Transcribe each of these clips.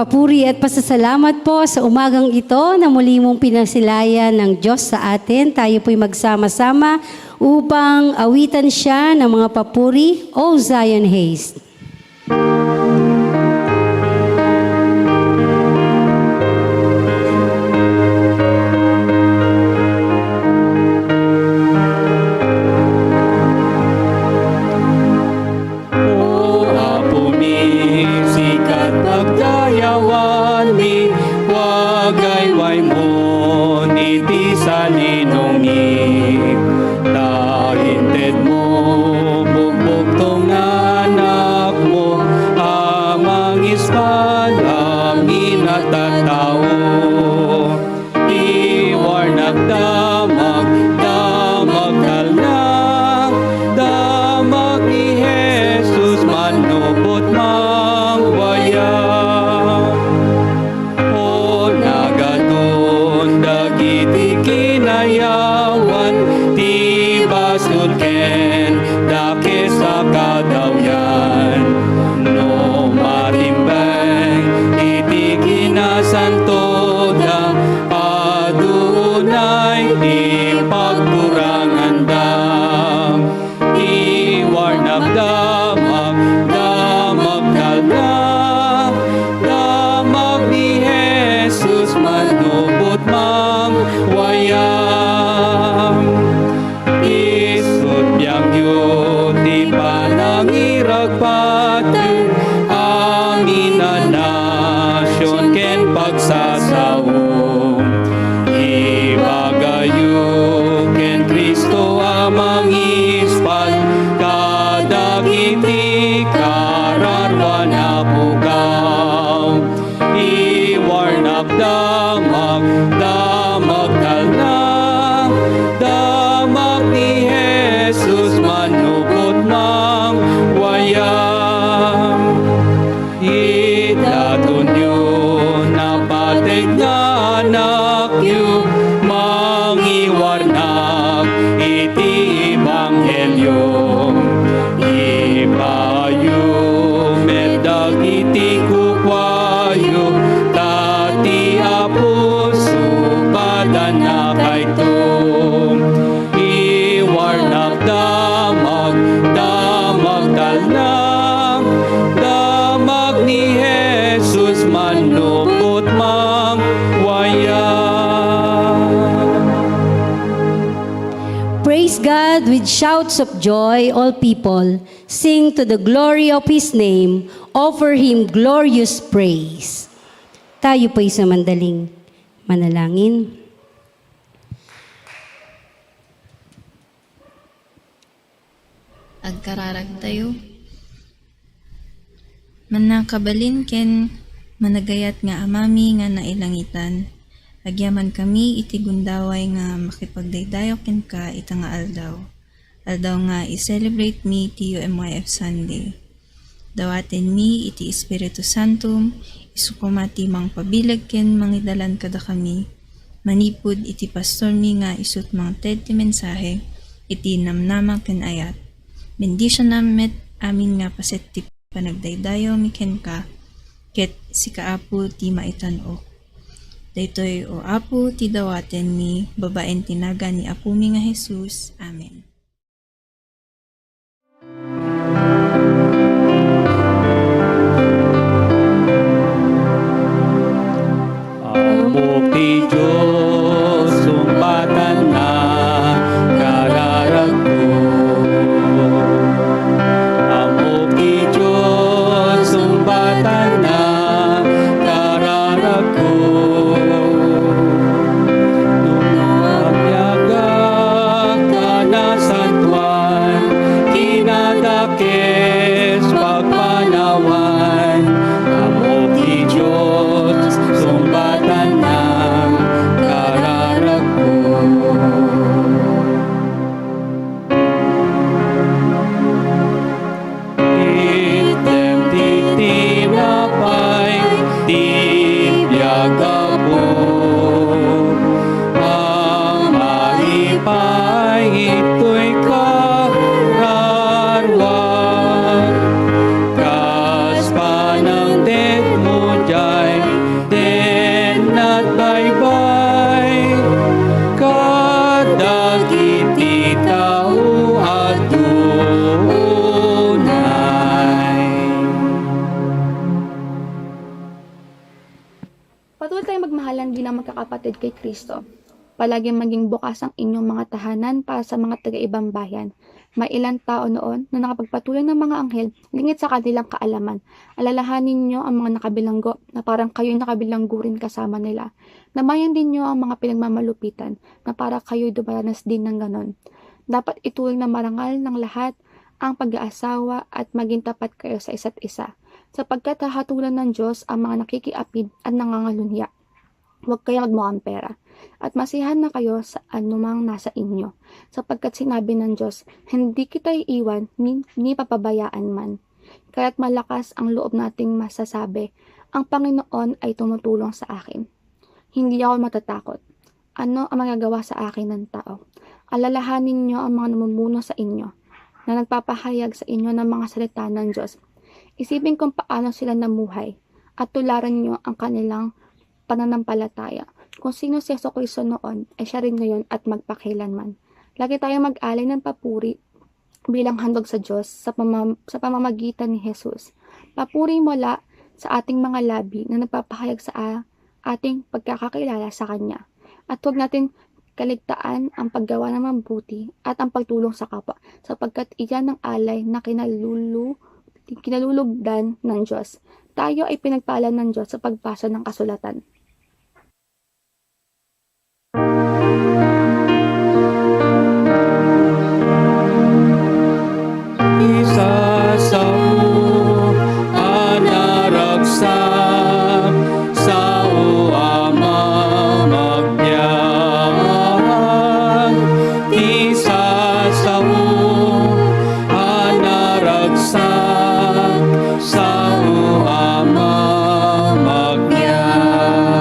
Papuri at pasasalamat po sa umagang ito na muli mong pinasilayan ng Diyos sa atin. Tayo po'y magsama-sama upang awitan siya ng mga papuri, O Zion Haste. With shouts of joy, all people, sing to the glory of His name, offer Him glorious praise. Tayo po'y sa mandaling manalangin. Agkararag tayo. Manakabalin ken managayat nga amami nga nailangitan. Agyaman kami iti gundaway nga makipagdaydayok ken ka ita nga aldaw. Aldaw nga i-celebrate mi ti UMYF Sunday. Dawaten mi iti Espiritu Santum, isukumati mang pabilag ken mangidalan kada kami. Manipud iti pastor mi nga isut mang ted ti mensahe, iti namnamang ken ayat. Bendisyon namet amin nga paset ti panagdaydayo mi ken ka, ket si kaapo ti maitan-o. Daytoy o Apo ti dawaten mi, babaen tinaga ni Apo mi nga Jesus. Amen. Amok ti Diyos, sumpatan na kararag ko. Amok ti Diyos, sumpatan na kararag ko. Nung nagyaga ka na sa bilang magkakapatid kay Kristo. Palaging maging bukas ang inyong mga tahanan para sa mga taga-ibang bayan. May ilang tao noon na nakapagpatuloy ng mga anghel lingid sa kanilang kaalaman. Alalahanin niyo ang mga nakabilanggo na parang kayo'y nakabilanggo rin kasama nila. Namayan din niyo ang mga pinagmamalupitan na para kayo'y dumaranas din ng ganon. Dapat ituring na marangal ng lahat ang pag-aasawa at maging tapat kayo sa isa't isa, sapagkat hahatulan ng Diyos ang mga nakikiapid at nangangalunya. Huwag kayo magmukhang pera, at masihan na kayo sa anumang nasa inyo, sapagkat sinabi ng Diyos, hindi kita iiwan ni papabayaan man. Kaya't malakas ang loob nating masasabi, ang Panginoon ay tumutulong sa akin. Hindi ako matatakot. Ano ang magagawa sa akin ng tao? Alalahanin niyo ang mga namumuno sa inyo, na nagpapahayag sa inyo ng mga salita ng Diyos. Isipin kung paano sila namuhay, at tularan niyo ang kanilang pananampalataya. Kung sino si Jesucristo noon, ay siya rin ngayon at magpakailanman. Lagi tayong mag-alay ng papuri bilang handog sa Diyos sa pamamagitan ni Jesus. Papuri mula sa ating mga labi na nagpapahayag sa ating pagkakakilala sa Kanya. At huwag natin kaligtaan ang paggawa ng mabuti at ang pagtulong sa kapwa, sapagkat iyan ang alay na kinalulugdan ng Diyos. Tayo ay pinagpala ng Diyos sa pagbasa ng kasulatan. Isa sa anaragsak sa uama magbiag. Isa sa anaragsak sa uama magbiag.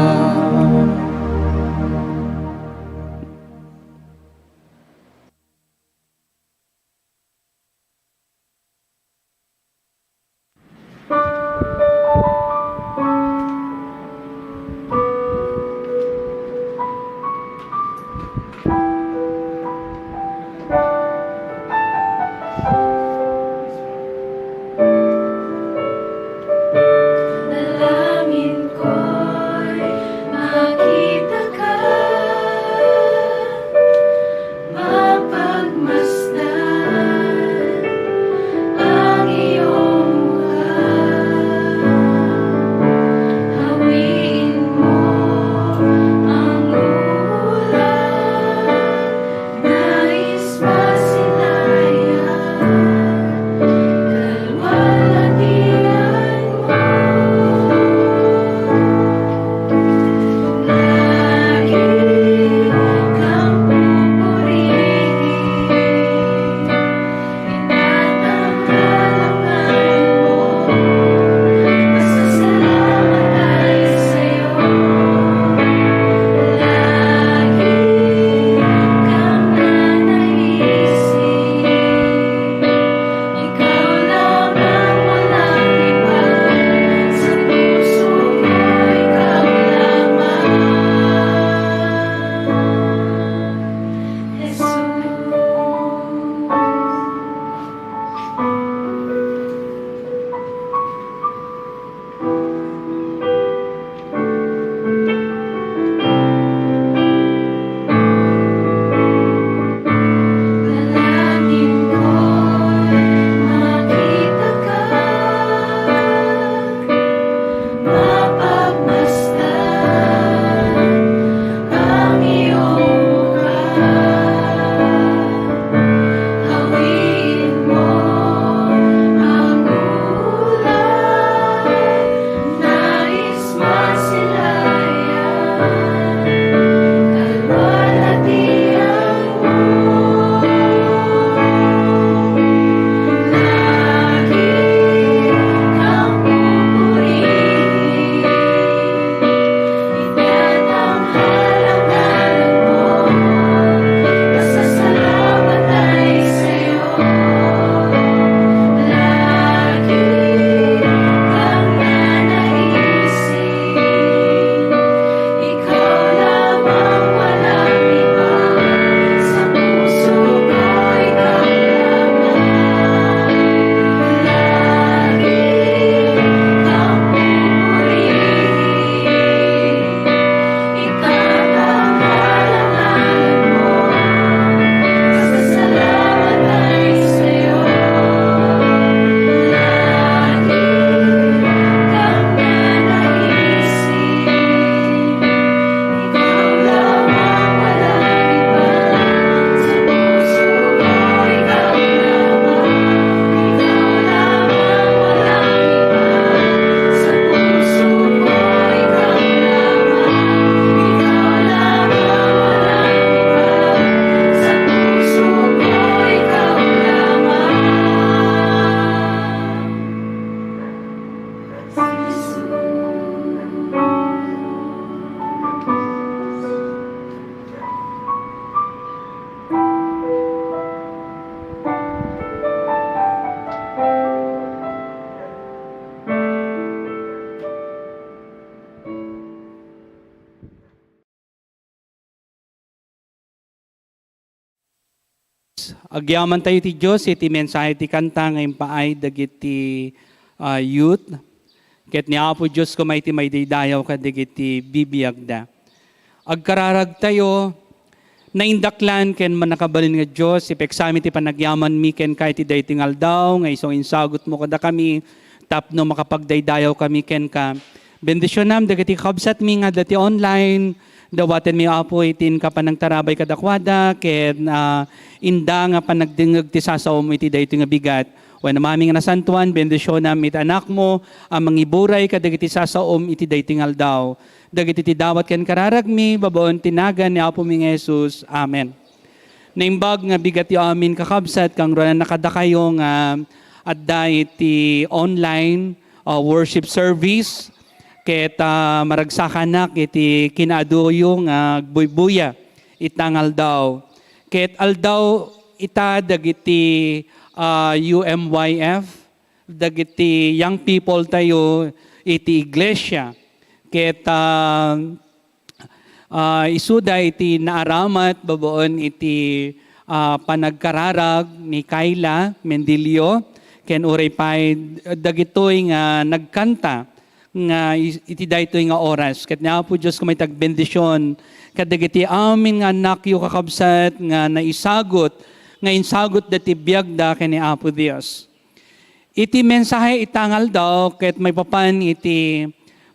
Agyaman tayo ti Diyos, iti mensahe ti kanta ngayon paay dagiti youth. Ket ni Apo Diyos ko may daydayaw ka dagiti bibiyagda. Agkararag tayo, naindaklan ken manakabalin nga Diyos, ipeksami ti panagyaman mi ken kahit ti daytingal daw, nga isong insagot mo kada kami, tapno makapagdaydayaw kami ken ka. Bendisyon nam, dagiti kabsat mi nga dati online, dawaten mi Apo itin ka panang tarabay kadakwada, ken inda nga panagdingag ti sasaom iti dayto nga bigat. When mami nga nasantuan, bendisyon nam iti anak mo, ang mangiburay kadagiti sasaom iti daytingal daw. Dagiti ti dawat ken kararag mi, babaon tinagan ni Apo mi Jesus. Amen. Naimbag nga bigat yu amin kakabsat, kang rana nakadakayo nga adda iti online worship service, ket maragsakanak iti kinaduyo nga buybuya itangal daw. Ket aldaw ita dagiti UMYF, dagiti young people tayo iti iglesia. Ket isuda iti naaramat babaon iti panagkararag ni Kayla Mendilio, ken uray pay dagitoy nga nagkanta nga iti daytoy nga oras. Ket nga po Diyos kumay tagbendisyon kadagiti amin nga anak yu kakabsat nga naisagot, nga insagot dati biyagda ken ni Apo Dios. Iti mensahe itangal daw ket may papan iti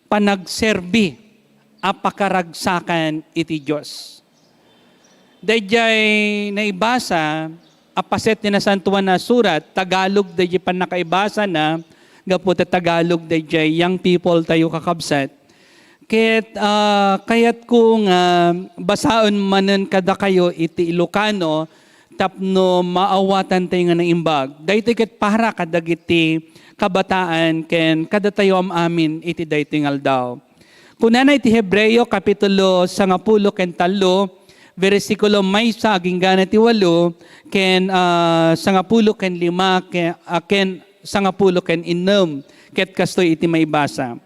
panagserbi apakaragsakan iti Diyos. Dayjay naibasa apaset ni nasantuan na surat, Tagalog dayjay pan nakaibasa na, gaputa Tagalog dayjay young people tayo kakabsat. Ket kayat kung basaon manen kada kayo iti Ilocano, tapno maawatan tayo nga ng imbag. Daytoy ket para kadagiti kabataan ken kada tayo amin iti daytoy ngaldaw. Kunana iti Hebreo kapitulo 10 ken 3, versikulo may sa aging gana ti 8 ken 10 ken 5 ken 10 ken 6 ket kastoy iti maibasa.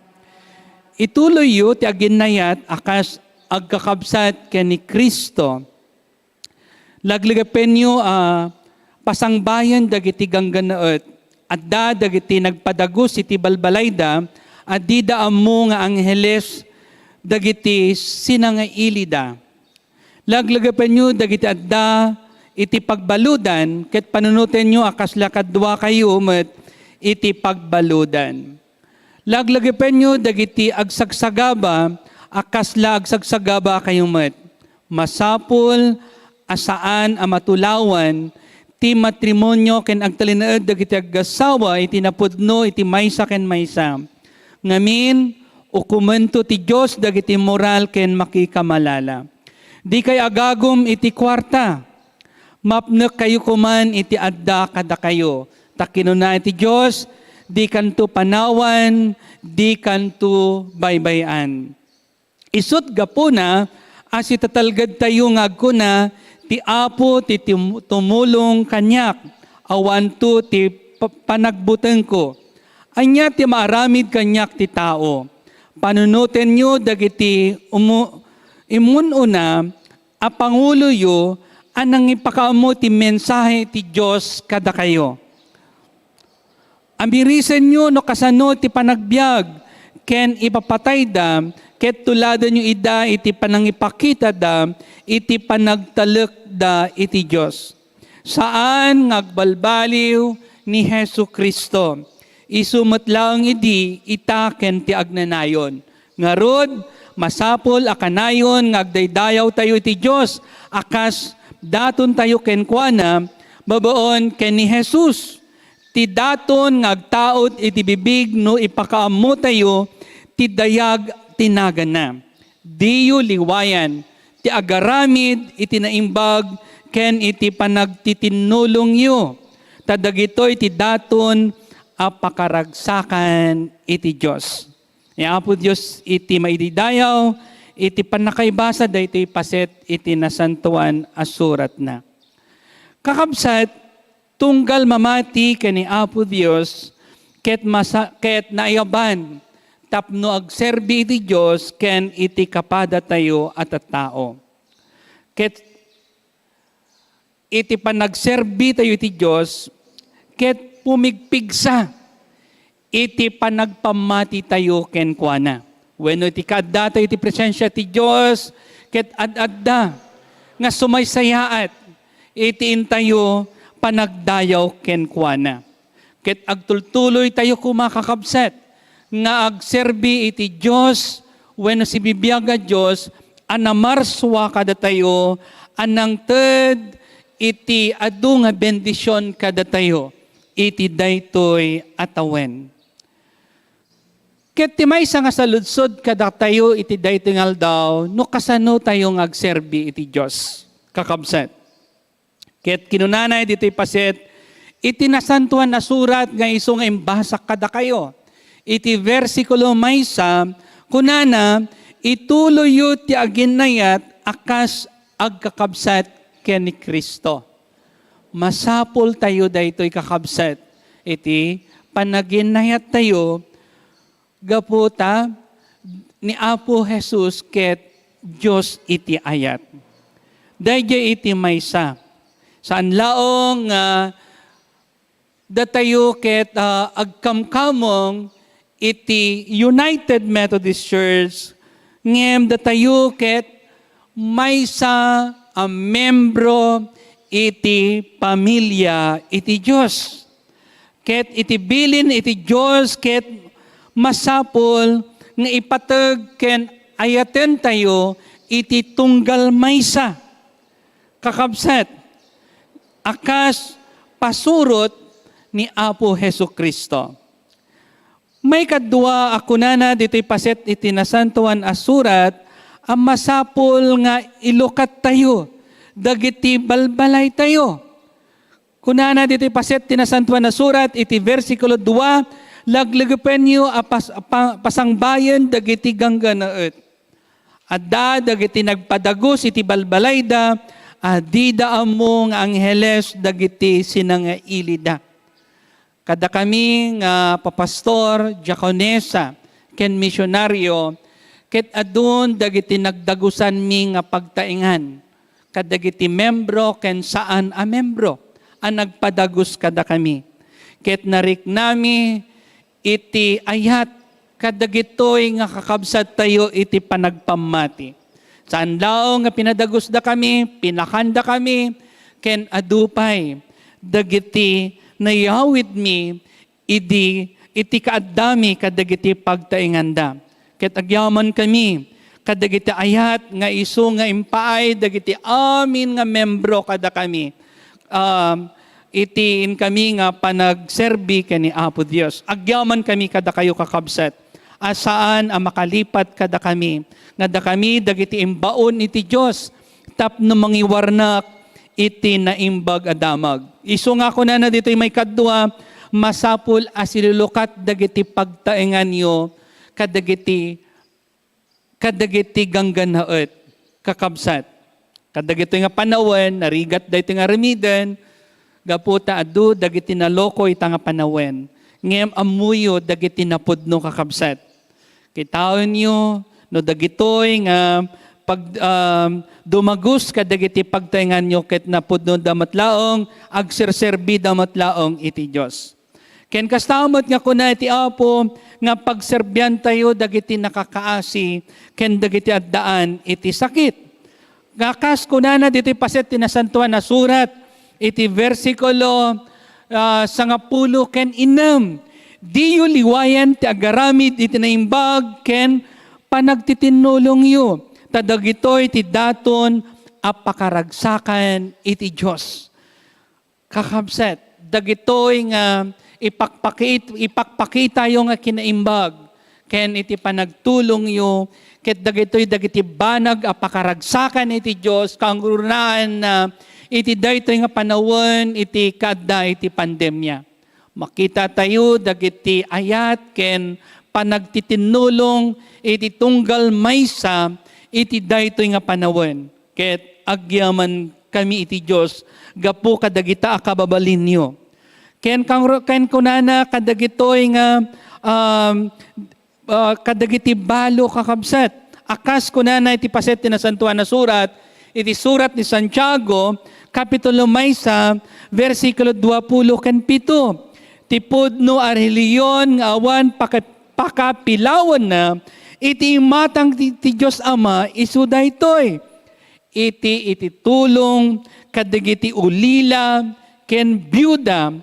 Ituloy yu ti aginnayat akas agkakabsat ken ni Kristo. Lagligapen nyo pasangbayan dagiti gangganaot at dagiti nagpadagos iti balbalayda at di daammo nga angheles dagiti sinangailida. Lagligapen nyo dagiti adda iti pagbaludan ket panunutin nyo akas lakadwa kayo met iti pagbaludan. Lagligapen nyo dagiti agsagsagaba akas la agsagsagaba kayo met. Masapul asaan amatulawan ti matrimonyo ken agtalinaed dagiti aggasawa iti napudno iti maysa ken maysa. Ngamin ukumento ti Dios dagiti moral ken makikamalala. Di kay agagom iti kwarta. Mapnek kayo kuman iti adda kada kayo. Takinuna iti Dios, di kanto panawan, di kanto baybayan. Isut gapuna as itatalgad tayo nga agkuna ti Apo ti tumulong kanyak, awanto ti panagbuteng ko. Anya ti maaramid kanyak ti tao. Panunutin nyo dagiti imununa a Pangulo yu anang ipakaamo ti mensahe ti Diyos kada kayo. Ambirisen nyo no kasano ti panagbiag ken ipapatay da ket tuladan nyo ida iti panangipakita da, iti panagtalek da iti Diyos. Saan ngagbalbaliw ni Hesu Kristo. Isumot lang idi itaken ti agnanayon. Ngarod, masapol akanayon ngagdaydayaw tayo iti Diyos. Akas daton tayo kenkwana, babaon ken ni Jesus. Ti daton ngagtaot iti bibig no ipakaammo tayo, ti dayag tinagan na. Diyo liwayan, ti agaramid, iti naimbag, ken iti panagtitinulong yu. Tadagitoy ti daton, apakaragsakan iti Diyos. Nga po Diyos, iti maididayaw, iti panakaibasa, da iti paset, iti nasantuan asurat na. Kakabsat, tunggal mamati kani Apo Diyos, ket naiyaban, tapno agserbi iti Diyos ken iti kapada tayo at tao. Ket iti panagserbi tayo iti Diyos, ket pumigpigsa, iti panagpamati tayo ken kuana. Wenno iti kaadda tayo iti presensya ti Diyos, ket ad-adda, nga sumaysayaat, iti intayo panagdayaw ken kuana. Ket agtultuloy tayo kumakakabsat, nga agserbi iti Diyos, wenno si bibiyaga Diyos, anamarswa kada tayo, anang ted, iti adu nga bendisyon kada tayo, iti daytoy atawen. Ket ti maysa nga saludsod kada tayo iti daytoy nga aldaw, no kasano tayo nga agserbi iti Dios kakabsat. Ket kinunanay ditoy paset, iti nasantuan na surat nga iso nga imbasak kada kayo. Iti versikulo maysa, kunana, ituloy yu ti aginayat akas agkakabsat ken ni Kristo. Masapol tayo daytoy kakabsat. Iti panaginayat tayo gaputa ni Apo Jesus ket Dios iti ayat. Dayjay iti maysa. Saan laong datayo ket agkamkamong iti United Methodist Church ngem datayo ket maysa a membro iti pamilya iti Dios. Ket iti bilin iti Dios ket masapol nga ipateg ken ayaten tayo iti tunggal maysa. Kakabsat, akas pasurot ni Apo Jesucristo. May kadwa ako na dito'y paset iti nasantuan asurat, ang masapol nga ilukat tayo, dagiti balbalay tayo. Kunana dito'y paset tinasantuan asurat, iti versikulo 2, laglagapen nyo pasangbayan dagiti gangganaet. Adda dagiti nagpadagos iti balbalayda, adida among angheles dagiti sinangailida. Kada kami nga papastor, diakonesa, ken misyonaryo, ket adun dagiti nagdagusan mi nga pagtaingan. Kadagiti membro ken saan a membro ang nagpadagus kada kami. Ket narik nami iti ayat kadagitoy nga kakabsat tayo iti panagpamati. Saan lao nga pinadagus da kami, pinakanda kami, ken adupay dagiti nayawid mi iti kaadami kadagiti pagtainganda. Ket agyaman kami kadagiti ayat nga isu nga impaay dagiti amin nga membro kada kami. Itiin kami nga panagserbi ken ni Apo Dios. Agyaman kami kada kayo kakabsat. Asaan ang makalipat kada kami. Nga da kami dagiti imbaon iti Dios tapno mangiwarnak iti naimbag adamag. Isu nga ko na dito'y may kadwa, masapul asilulukat dagiti pagtaengan nyo, kadagiti gangganaet, kakabsat. Kadagiti nga panawen, narigat dito nga remidan, gaputa adu, dagiti naloko ita nga panawen. Ngem amuyo, dagiti napudno kakabsat. Kitaon nyo, no dagitoy nga, pag dumagus kadagiti pagtaingan nyo ket napudno damatlaong agserserbi damatlaong iti Dios. Ken kastamot nga kuna iti Apo nga pagserbyan tayo dagiti nakakaasi ken dagiti addaan iti sakit. Gakas kunana dito'y paset tinasantuan na surat iti versikulo 10 ken 6. Diyo liwayan ti agaramid iti naimbag ken panagtitinulong yu. Tadagitoy ti daton apakaragsakan iti Dios. Kakabset, dagitoy nga ipakpakita yung nga kinaimbag ken iti panagtulong yu ket dagitoy dagiti banag apakaragsakan iti Dios kangrunaan na iti daytoy nga panawon iti kadda iti pandemya. Makita tayo dagiti ayat ken panagtitinulong iti tunggal maysa iti daytoy nga panawon. Ket agyaman kami iti Dios gapu kadagita akababalin nyo. Ken kunana kadagitoy nga kadagiti balo kakabsat. Akas kunana iti paset tinasantuan na surat iti surat ni Santiago, Kapitulo 1, versikulo 20 ken 7. Tipudno a reliyon nga awan pakapilawan na, iti matang ti Diyos Ama isu daytoy. Iti tulong kadagiti ulila ken byuda,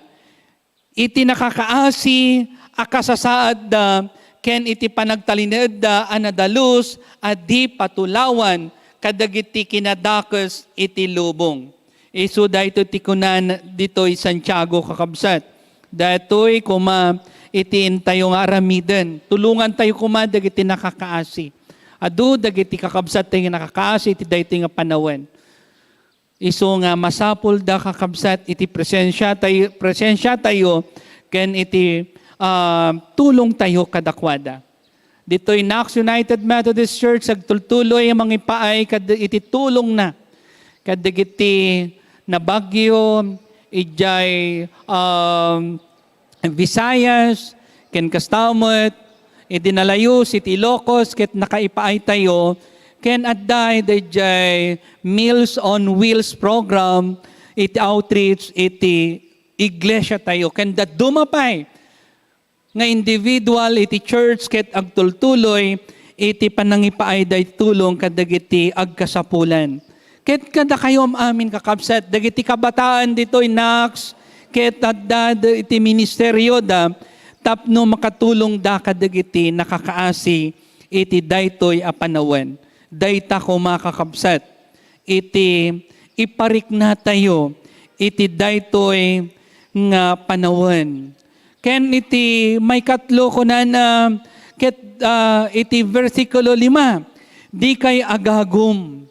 iti nakakaasi akasasaad da ken iti panagtalineed da anadalus adi patulawan kadagiti kinadakes iti lubong. Isu dayto ti kunan ditoy Santiago kakabsat. Datoy kuma iti intayo nga aramiden. Tulungan tayo kuma dagiti nakakaasi. Adu dagiti kakabsat tayo nakakaasi iti dayto nga panawen. Isu nga masapul da kakabsat iti presensya tayo ken iti tulong tayo kadakwada. Dito'y Knox United Methodist Church agtultuloy ang mga ipaay iti tulong na kadagiti na Baguio, ijay Visayas, ken Kastamot, iti nalayos, iti Ilocos, ket nakaipaay tayo, ken adday ijay Meals on Wheels program, iti outreach, iti iglesia tayo, ken dumapay nga individual iti church ket agtultuloy iti panangipaay day tulong kadagiti agkasapulan. Ket kada kayo amin kakabsat dagiti kabataan ditoy Knox ket adda iti ministeryo da tapno makatulong da kadagiti nakakaasi iti daytoy a panawen. Dayta ko makakabsat iti iparik na tayo iti daytoy nga panawen. Ken iti may katlo ko na ket iti versikulo 5, di kay agagum.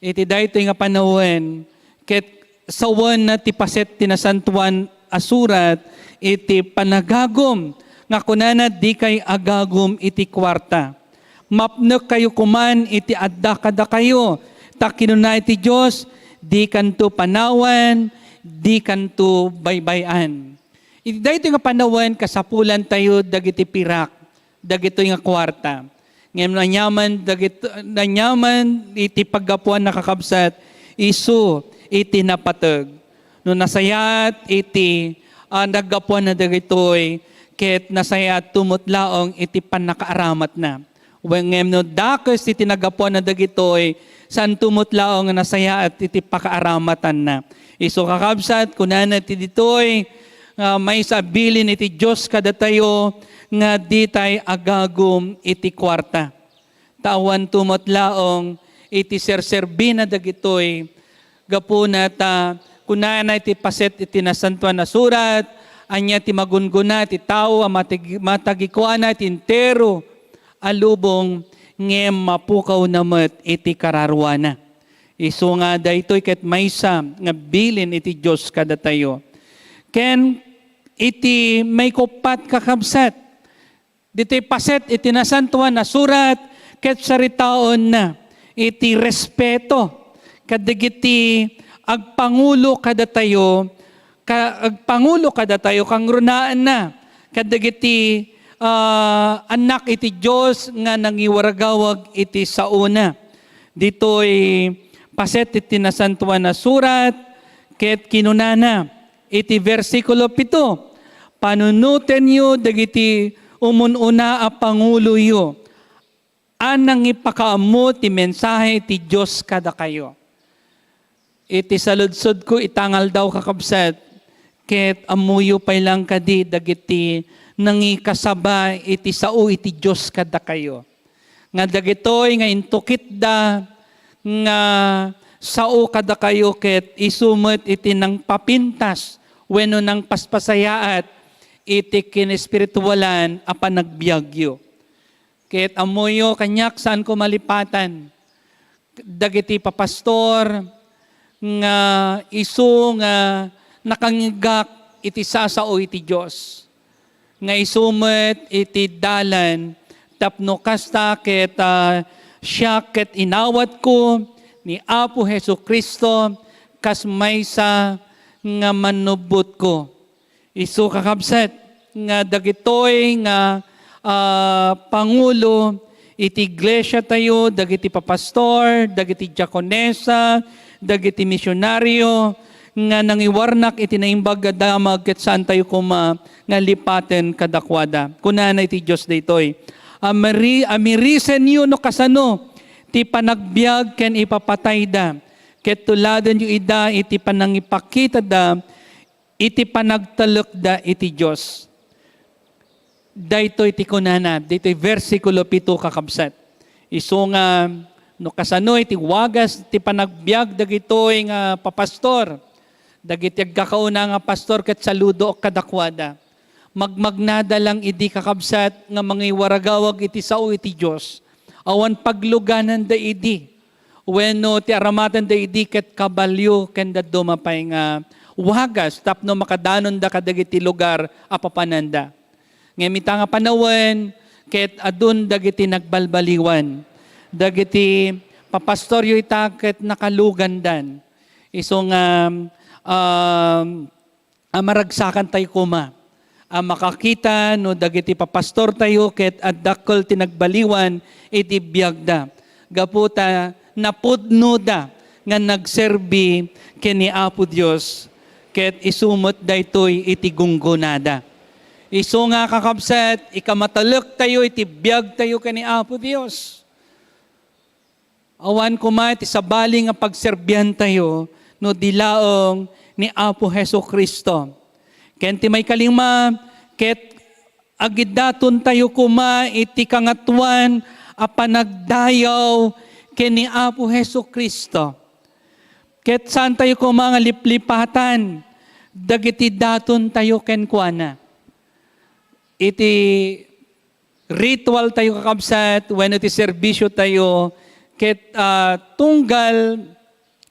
Iti dayto nga panawen, ket sawan na ti paset tinasantuan asurat, iti panagagum, nga kunana di kay agagum iti kwarta. Mapnek kayo kuman iti adda kada kayo, takinuna iti Diyos, di kanto panawan, di kanto baybayan. Iti dayto nga panawen kasapulan tayo dagiti pirak, dagito nga kwarta. Ngem nanyaman iti paggapuan nakakabsat isu iti napateg. No nasayat iti naggapuan na dagitoy ket nasayat tumutlaong iti panakaaramat na. Ngem no dakes iti naggapuan na dagitoy san tumutlaong nasayat iti pakaaramatan na. Isu kakabsat kunana ti ditoy may sabilin iti Diyos kada tayo nga ditay agagum iti kwarta. Tawan tumotlaong iti serserbina dagitoy gapuna ta kunana iti paset iti nasantuan na surat anya ti magunguna ti tao matagikuana ti entero alubong ngem mapukaw namet iti kararwana. Isu nga daytoy ket maysa nga bilin iti Diyos kada tayo. Ken iti may kupat kakabsat. Diti paset iti nasantuan na surat ket saritaon na iti respeto kadagiti agpangulo kada tayo kang runaan na kadagiti anak iti Dios nga nangiwaragawag iti sauna. Ditoy paset iti nasantuan na surat ket kinunana iti versikulo 7, panunuten yu dagiti umununa a pangulo yu, anang ipakaamu ti mensahe ti Diyos kada kayo. Iti saludsod ko itangal daw kakabsat, ket amuyo pay lang kadi dagiti nangikasaba iti sao iti Diyos kada kayo. Nga dagitoy nga intukit da nga sao kada kayo ket isumot iti nang papintas wenno nang paspasayaat iti kinespiritualan a panagbiagyo. Ket amoyo kanyak saan ko malipatan dagiti papastor nga isu nga nakangigak iti sasao iti Dios. Nga isumot iti dalan tapno kasta ket siya ket inawat ko ni Apo Jesucristo kas maysa nga manubot ko. Isu kakabsat nga dagitoy nga pangulo iti iglesia tayo, dagiti papastor, dagiti diakonesa, dagiti misyonaryo, nga nangiwarnak iti naimbag damag ket saan tayo kuma nga lipaten kadakwada. Kunana iti Dios daytoy. Amirisen yu no kasano, ti panagbiag ken ipapatay da. Ket tuladan yu ida iti panangipakita da, iti panagtalek da iti Dios. Daytoy ti kunana, daytoy versikulo 7 kakabsat. Isu nga no kasano iti wagas ti panagbiag dagitoy nga papastor. Dagiti agkakauna nga pastor ket saludo ok kadakwada. Magmagnada lang idi kakabsat nga mga iwaragawag iti sao iti Dios. Awan pagluganan da idi. Wenno ti aramatan da idi ket kabalyo ken da dumapay nga wagas tapno makadanon da kadagiti lugar apapananda. Ngemita nga panawen ket adun dagiti nagbalbaliwan. Dagiti papastoryo ita ket nakalugandan. Iso nga maragsakan tayo kuma. Makakita no dagiti papastor tayo ket addakkel tinagbaliwan iti biagda. Gaputa napudno da nga nagserbi ken ni Apo Dios ket isumot daytoy iti gunggonada. Isu nga kakabsat ikamatalek tayo iti biag tayo ken ni Apo Dios. Awan kuma iti sabali nga pagserbihan tayo no dilaong ni Apo Heso Kristo. Ken ti may kalima, ket agidaton tayo kuma iti kangatuan a panagdayaw ken ni Apo Heso Kristo. Ket saan tayo kuma nga liplipatan, dagiti daton tayo ken kuana. Iti ritual tayo kakabsat, when iti serbisyo tayo, ket tunggal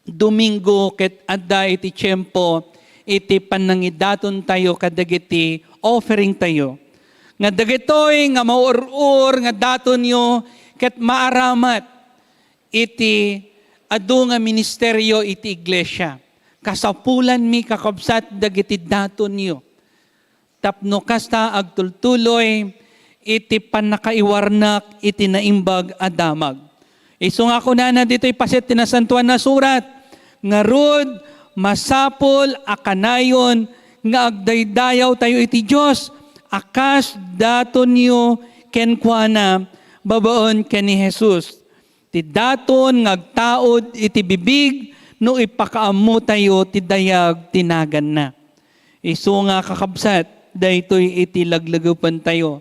Domingo ket adda iti tiyempo iti panangidaton tayo kadagiti offering tayo. Nga dagitoy nga maurur nga daton yo ket maaramat iti adu nga ministeryo iti iglesia. Kasapulan mi kakabsat dagiti daton yo. Tapno kasta agtultuloy iti panakaiwarnak iti naimbag adamag. Isu nga kunana dito'y paset tinasantuan na surat, nga rod, masapol, akanayon, nga agdaydayaw tayo iti Diyos, akas daton nyo kenkwana, babaon ken ni Jesus. Ti daton ngagtaod iti bibig, no ipakaammo tayo ti dayag tinagan na. Isu nga kakabsat, daytoy iti laglagapan tayo.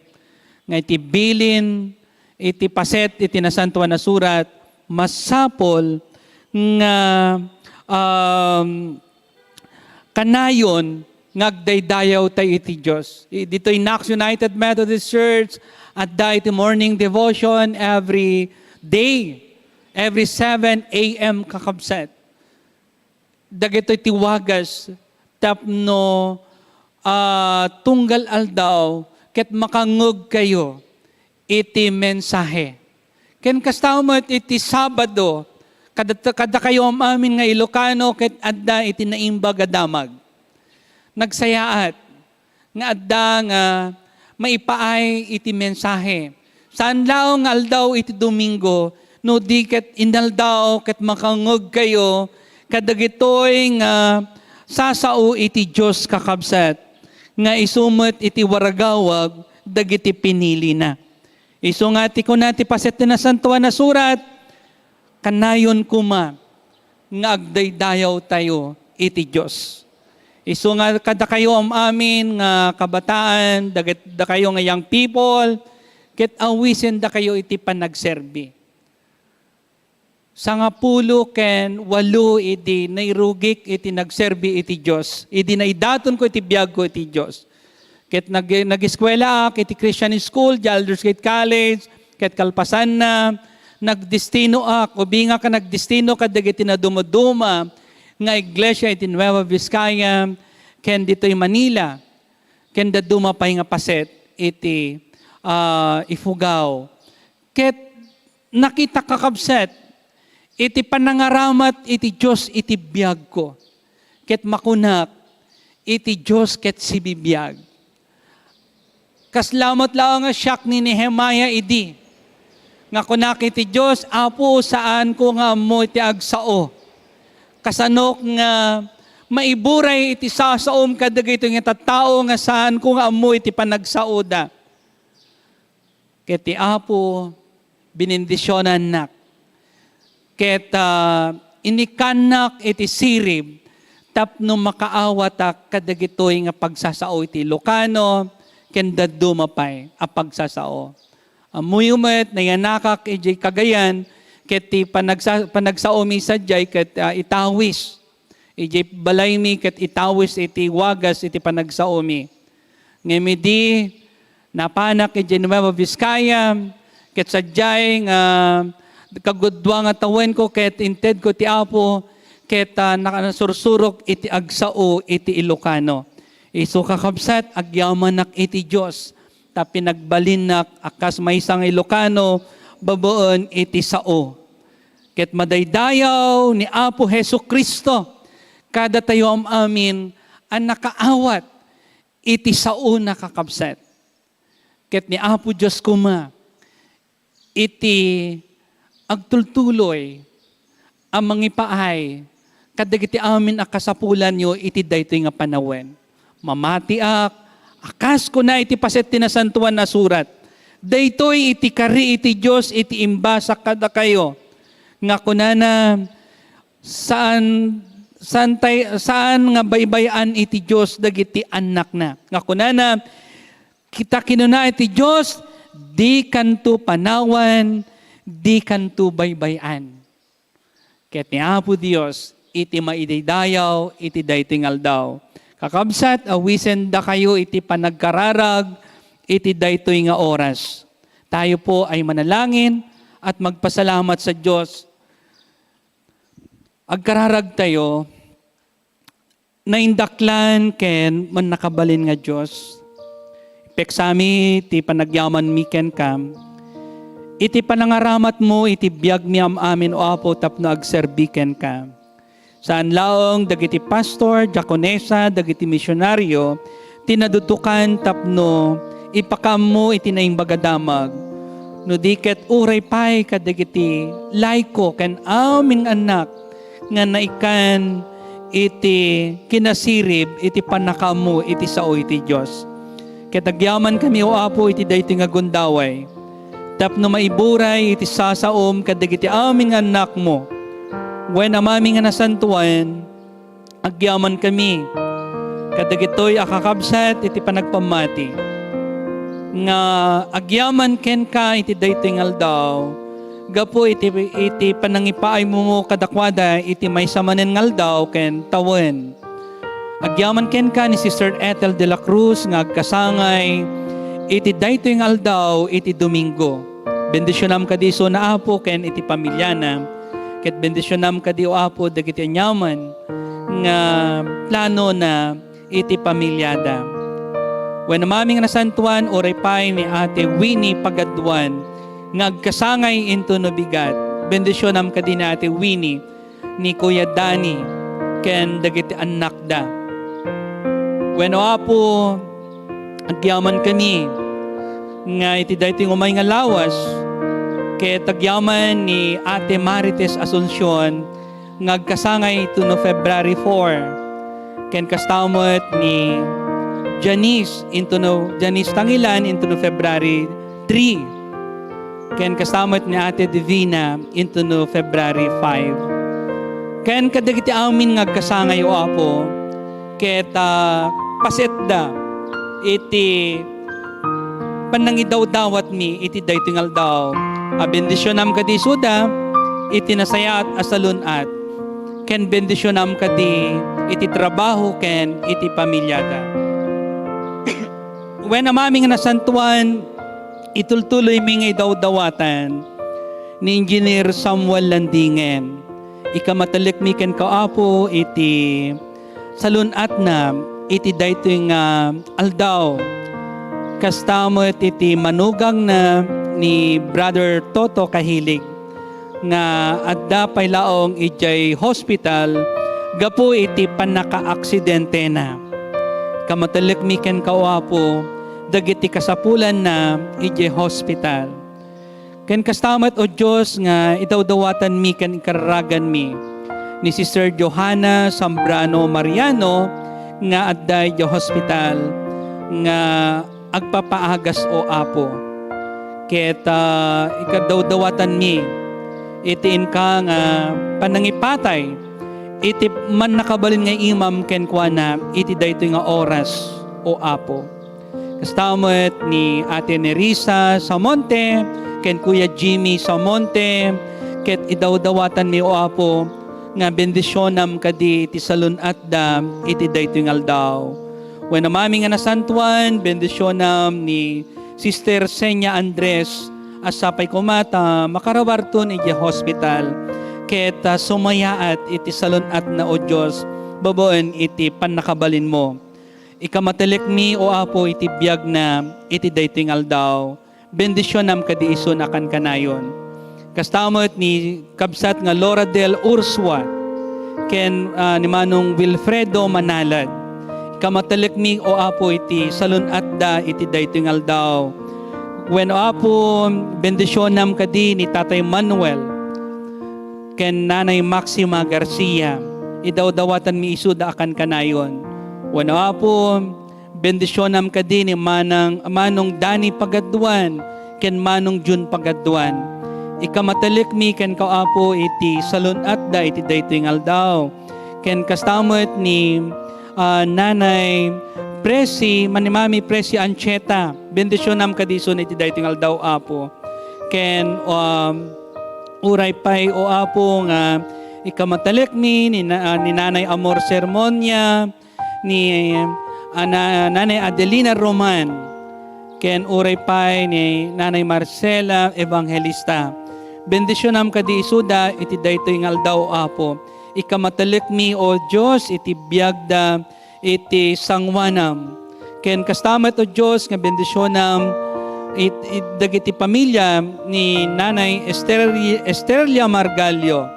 Nga iti bilin, iti paset, iti nasantuan na surat, masapol nga kanayon ngagdaydayaw tayo iti Diyos. Dito in Knox United Methodist Church at iti morning devotion every day, every 7 a.m. kakabsat. Dagito iti wagas tapno tunggal aldaw ket makangug kayo iti mensahe. Ken kastamot iti Sabado, kada kayo amin nga Ilocano, ket adda iti naimbag adamag. Nagsayaat, nga adda nga maipaay iti mensahe. Saan laong aldaw iti Domingo, no di ket inaldaw ket makangog kayo, kadagitoy nga sasao iti Diyos kakabsat, nga isumot iti waragawag, dagiti pinili na. Isu nga ti kunati paset na santuan na surat, kanayon kuma, nga agdaydayaw tayo iti Diyos. Isu nga kada kayo amin nga kabataan, da kayo nga young people, ket awisen da kayo iti panagserbi. Sa nga pulo ken 8 iti nairugik iti nagserbi iti Diyos. Iti naidaton ko iti biyag ko iti Diyos. Ket nag-eskwela ak iti Christian School, di Aldersgate College, ket kalpasan na, nagdestino ak, ubi nga ka nagdestino kadagiti na dumaduma, nga iglesia iti Nueva Vizcaya, ken dito'y Manila, ken daduma pa nga paset iti Ifugao. Ket nakita kakabset, iti panangaramat iti Diyos iti biyag ko. Ket makunak, iti Diyos ket sibibiyag. Kaslamat lang nga siyak ni Nehemiah idi, nga kunak iti Diyos, Apo saan ko nga mo iti agsao. Kasanok nga maiburay iti sasaom kadagito nga tattao nga saan ko nga mo iti panagsaoda. Ket ti Apo binindisyonan nak. Ket inikanak iti sirib tapno makaawatak kadagitoy nga pagsasao iti Ilocano ken daddo mapay a pagsasao. Amuyumet na yanakak iti Cagayan ket ti panagsaomi sadyay ket itawis. Iti balaymi ket itawis iti wagas iti panagsaomi. Ngemidi napanak iti Nueva Vizcaya ket sadyay nga kagudwa nga tawen ko ket inted ko ti Apo ket nakasursurok iti agsao iti Ilocano. Isu kakabsat agyamanak iti Dios ta pinagbalinak akas maysang Ilocano baboon iti sao. Ket madaydayaw ni Apo Hesukristo kada tayo amin ang nakaawat iti sao na kakabsat. Ket ni Apo Dios kuma iti agtultuloy ang mangipaay kadagiti amin akasapulan nyo iti daytoy nga panawen. Mamatiak akas ko na iti paset tinasantuan na surat. Daytoy iti kari iti Diyos iti imbasa kada kayo. Nga kunana saan nga baybayan iti Diyos dagiti anak na. Nga kunana kita kinuna iti Diyos di kanto panawan, di kanto baybayan. Ket ni Apo Dios iti maidaydayaw iti daytoy aldaw. Kakabsat, awisen da kayo iti panagkararag, iti daytoy nga oras. Tayo po ay manalangin at magpasalamat sa Diyos. Agkararag tayo, na indaklan ken man nakabalin nga Diyos. Peksami, iti panagyaman mi ken kam. Iti panangaramat mo, iti biyag mi amin o Apo tapno agserbi ken kam. Saan laong dagiti pastor, diakonesa, dagiti misyonaryo, tinadutukan tapno, ipakam mo iti naing bagadamag. No diket uray pay kadagiti laiko ken aming anak nga naikan iti kinasirib, iti panakam mo, iti sao iti Diyos. Ketagyaman kami o Apo iti daytoy nga gundaway. Tapno maiburay iti sasaom kadagiti aming anak mo. When amami nga nasantuan, agyaman kami, kadagitoy akakabsat iti panagpamati. Nga agyaman ken ka iti daytoy nga aldaw, gapo iti panangipaay mo kadakwada iti may samanen nga aldaw ken tawen. Agyaman ken ka ni Sister Ethel de la Cruz nga agkasangay iti daytoy nga aldaw iti Domingo. Bendisyonam kadiso na Apo ken iti pamilyana. Ket bendisyonam kadi o Apo dagiti anyaman nga plano na iti pamilyada. When amaming nasantuan oray pay ni Ate Winnie Pagadwan nga agkasangay into no bigat. Bendisyonam kadi ni Ate Winnie ni Kuya Danny ken dagiti anak da. When o Apo agyaman kami nga iti daytoy umay nga lawas ket tagyaman ni Ate Marites Asuncion ngagkasangay ito no February 4 ken kastamot ni Janice Tangilan into no February 3 ken kastamot ni Ate Divina into no February 5 ken kadagiti amin ngagkasangay o Apo ket pasetda iti panangidaw-dawat mi iti daytoy nga aldaw. Bendisyonam kadi suda, iti nasayat asalunat. Ken bendisyonam kadi iti trabaho ken iti pamilyada. When amaming nasantuan, itultuloy mi nga daw-dawatan ni Engineer Samuel Landingen. Ikamatalik mi ken Apo iti salunat na iti daytoy nga aldaw. Kastamot iti manugang na ni Brother Toto Kahilig nga adda pay laong ijay hospital gapo iti panaka-aksidente na. Kamatalik mi ken Apo dagiti kasapulan na ijay hospital. Ken kastamat o Diyos nga idawdawatan mi ken ikararagan mi ni Sister Johanna Zambrano Mariano nga adday di hospital nga agpapaagas o Apo. Ket ikadawdawatan mi itiin ka nga panangipatay iti man nakabalin nga imam ken kuana iti daytoy nga oras o Apo. Kastamat ni Ate Nerissa Samonte ken Kuya Jimmy Samonte ket idawdawatan mi o Apo nga bendisyonam kadi iti salunat da iti daytoy nga aldaw. Wenno mami nga nasantuan bendisyonam ni Sister Senya Andres asapay kumata makarawarton iti hospital ket sumayaat iti salunat na o Dios baboen iti pannakabalin mo. Ikamatelek mi o Apo iti biyag na iti daytoy nga aldaw. Bendisyonam kadi ison akan kanayon. Kastamot ni kabsat nga Laura del Ursua ken ni Manong Wilfredo Manalad. Ikamatelek mi o Apo iti salunat da iti daytoy nga aldaw. When o Apo bendisyonam kadi ni Tatay Manuel ken Nanay Maxima Garcia. Idawdawatan mi isuda akan kanayon. Wano Apo, bendisyonam ka din ni Manong Dani Pagaduan, ken Manong Jun Pagaduan. Ikamatalik mi ken ka Apo iti salunat da iti daytoy nga aldaw. Ken kastamot ni Nanay Presi, Manimami Presi Ancheta, bendisyonam ka dison iti daytoy nga aldaw Apo. Ken uray pay o Apo nga ikamatalik mi ni Nanay Amor Sermonia, ni Nanay Adelina Roman, ken uray pay ni Nanay Marcela Evangelista. Bendisyonam kadi isuda iti daytoy nga aldaw Apo. Ikamatalik mi o Dios iti biagda iti sangwanam. Ken kastamat o Dios nga bendisyonam dagiti pamilya ni Nanay Esterlia Margalio